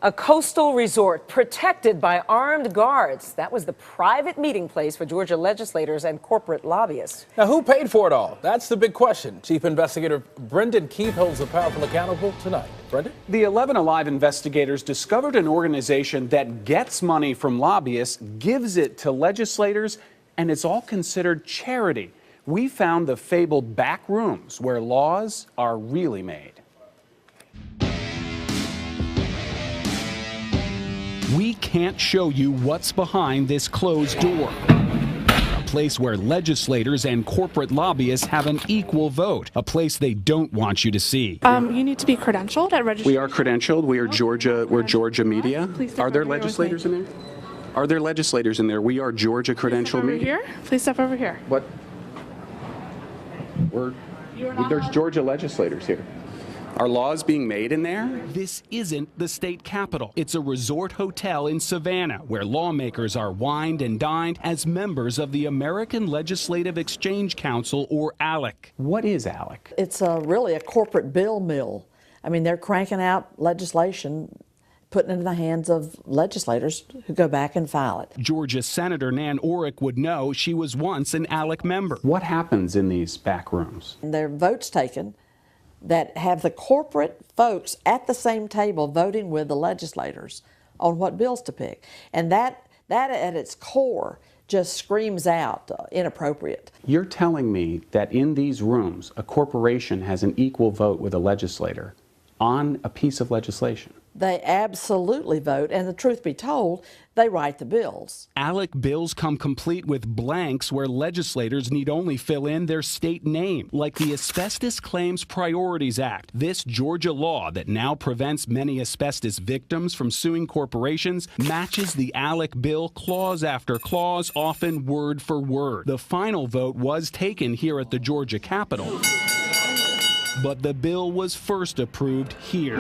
A coastal resort protected by armed guards. That was the private meeting place for Georgia legislators and corporate lobbyists. Now, who paid for it all? That's the big question. Chief Investigator Brendan Keith holds the powerful accountable tonight. Brendan? The 11 Alive investigators discovered an organization that gets money from lobbyists, gives it to legislators, and it's all considered charity. We found the fabled back rooms where laws are really made. We can't show you what's behind this closed door. A place where legislators and corporate lobbyists have an equal vote. A place they don't want you to see. You need to be credentialed at registration. We are credentialed. We are Georgia. We're Georgia Media. Are there legislators in there? Are there legislators in there? We are Georgia credentialed media. Here? Please step over here. What? There's Georgia legislators here. Are laws being made in there? This isn't the state capitol. It's a resort hotel in Savannah where lawmakers are wined and dined as members of the American Legislative Exchange Council, or ALEC. What is ALEC? It's really a corporate bill mill. I mean, they're cranking out legislation, putting it in the hands of legislators who go back and file it. Georgia Senator Nan Orrick would know. She was once an ALEC member. What happens in these back rooms? There are votes taken that have the corporate folks at the same table voting with the legislators on what bills to pick. And that at its core just screams out inappropriate. You're telling me that in these rooms, a corporation has an equal vote with a legislator on a piece of legislation? They absolutely vote, and the truth be told, they write the bills. ALEC bills come complete with blanks where legislators need only fill in their state name, like the Asbestos Claims Priorities Act. This Georgia law that now prevents many asbestos victims from suing corporations matches the ALEC bill clause after clause, often word for word. The final vote was taken here at the Georgia Capitol, but the bill was first approved here,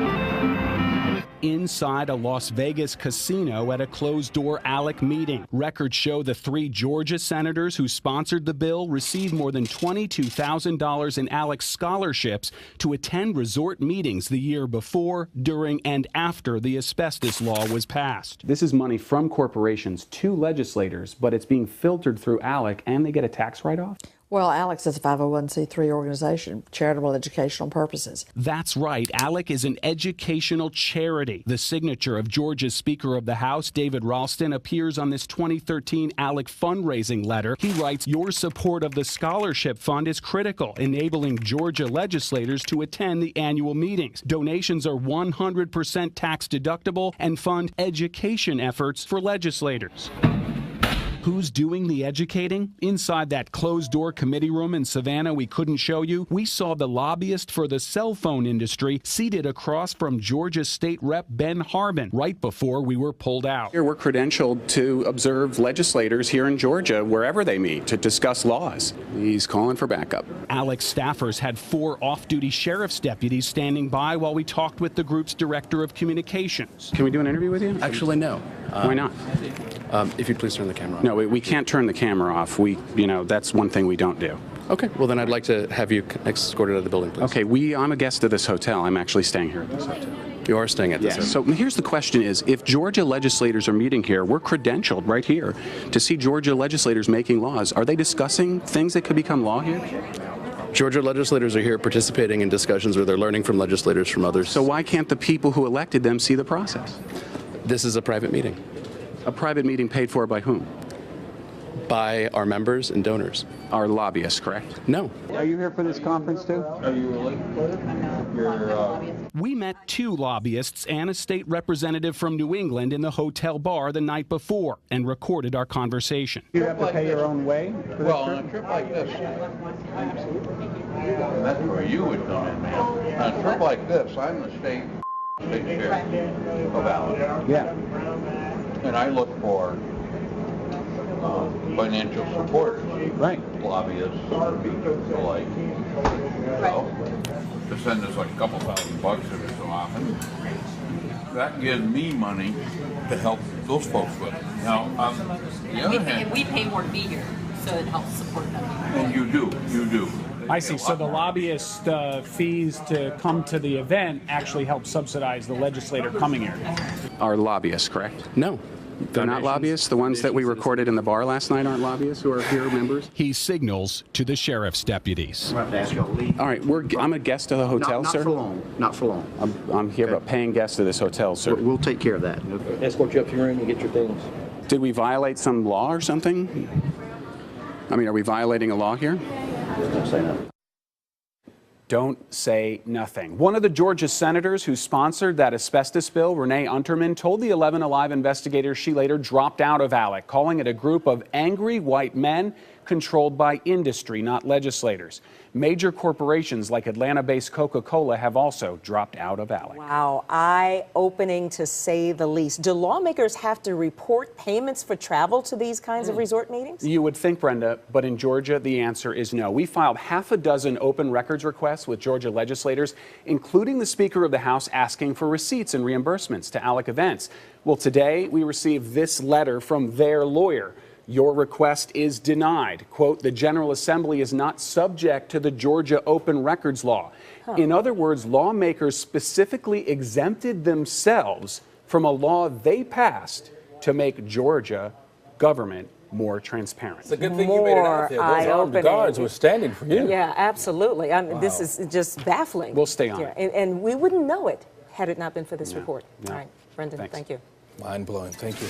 inside a Las Vegas casino at a closed-door ALEC meeting. Records show the 3 Georgia senators who sponsored the bill received more than $22,000 in ALEC scholarships to attend resort meetings the year before, during, and after the asbestos law was passed. This is money from corporations to legislators, but it's being filtered through ALEC, and they get a tax write-off? Well, ALEC is a 501c3 organization, charitable educational purposes. That's right. ALEC is an educational charity. The signature of Georgia's Speaker of the House, David Ralston, appears on this 2013 ALEC fundraising letter. He writes, "Your support of the scholarship fund is critical, enabling Georgia legislators to attend the annual meetings. Donations are 100% tax deductible and fund education efforts for legislators." Who's doing the educating? Inside that closed-door committee room in Savannah we couldn't show you, we saw the lobbyist for the cell phone industry seated across from Georgia State Rep Ben Harbin right before we were pulled out. Here we're credentialed to observe legislators here in Georgia wherever they meet to discuss laws. He's calling for backup. ALEC staffers had 4 off-duty sheriff's deputies standing by while we talked with the group's director of communications. Can we do an interview with you? Actually, no. Why not? If you'd please turn the camera on. No, we can't turn the camera off. That's one thing we don't do. Okay, well then I'd like to have you escorted out of the building, please. Okay, I'm a guest of this hotel. I'm actually staying here at this hotel. You are staying at this hotel? So here's the question is, if Georgia legislators are meeting here, we're credentialed right here to see Georgia legislators making laws. Are they discussing things that could become law here? Georgia legislators are here participating in discussions where they're learning from legislators from others. So why can't the people who elected them see the process? This is a private meeting. A private meeting paid for by whom? By our members and donors. Our lobbyists, correct? No. Are you here for this conference too? Are you related? We met 2 lobbyists and a state representative from New England in the hotel bar the night before and recorded our conversation. You have to pay your own way? Well, on a trip like this, that's where you would come in, man. On a trip like this, I'm the state sheriff of Alabama. Yeah. And I look for financial supporters, right? Lobbyists, the like, to send us like a couple $1,000 every so often. That gives me money to help those folks with. Now, the other hand, we pay more to be here, so it helps support them. And you do. I see. So the lobbyist fees to come to the event actually help subsidize the legislator coming here. Are lobbyists, correct? No. They're not lobbyists? The ones that we recorded in the bar last night aren't lobbyists who are here members? He signals to the sheriff's deputies. All right, I'm a guest of the hotel, sir. Not for long. Not for long. I'm here, but paying guest of this hotel, sir. We'll take care of that. Escort you up to your room and get your things. Did we violate some law or something? I mean, are we violating a law here? Don't say nothing. Don't say nothing. One of the Georgia senators who sponsored that asbestos bill, Renee Unterman, told the 11 Alive investigators she later dropped out of ALEC, calling it a group of angry white men controlled by industry, not legislators. Major corporations like Atlanta-based Coca-Cola have also dropped out of ALEC. Wow, eye-opening to say the least. Do lawmakers have to report payments for travel to these kinds of resort meetings? You would think, Brenda, but in Georgia, the answer is no. We filed half a dozen open records requests with Georgia legislators, including the Speaker of the House asking for receipts and reimbursements to ALEC events. Well, today we received this letter from their lawyer. Your request is denied. Quote, the General Assembly is not subject to the Georgia Open Records Law. In other words, lawmakers specifically exempted themselves from a law they passed to make Georgia government more transparent. It's a good thing you made it out there. Those armed guards were standing for you. Yeah, absolutely. I mean, This is just baffling. We'll stay on it. And we wouldn't know it had it not been for this report. No. All right, Brendan, thank you. Mind blowing. Thank you.